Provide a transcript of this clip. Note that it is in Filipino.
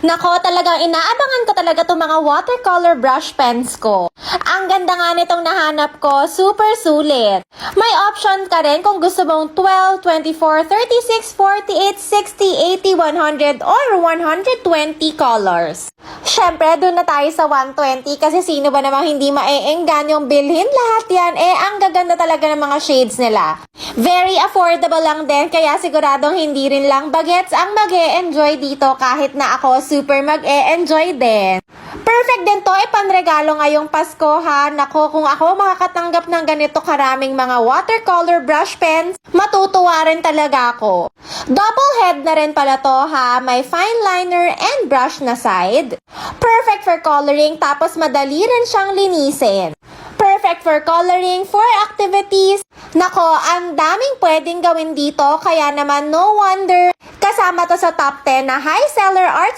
Nako, talagang inaabangan ko talaga itong mga watercolor brush pens ko. Ang ganda nga nitong nahanap ko, super sulit. May option ka rin kung gusto mong 12, 24, 36, 48, 60, 80, 100, or 120 colors. Syempre, dun na tayo sa 120 kasi sino ba namang hindi maeenggan yung bilhin lahat yan? Ang gaganda talaga ng mga shades nila. Very affordable lang din, kaya siguradong hindi rin lang bagets ang mag-e-enjoy dito kahit na ako super mag-e-enjoy din. Perfect din to, panregalo ngayong Pasko ha. Nako, kung ako makakatanggap ng ganito karaming mga watercolor brush pens, matutuwa rin talaga ako. Double head na rin pala to ha, may fine liner and brush na side. Perfect for coloring, tapos madali rin siyang linisin. Perfect for coloring, for activities. Nako, ang daming pwedeng gawin dito, kaya naman no wonder kasama to sa top 10 na high seller art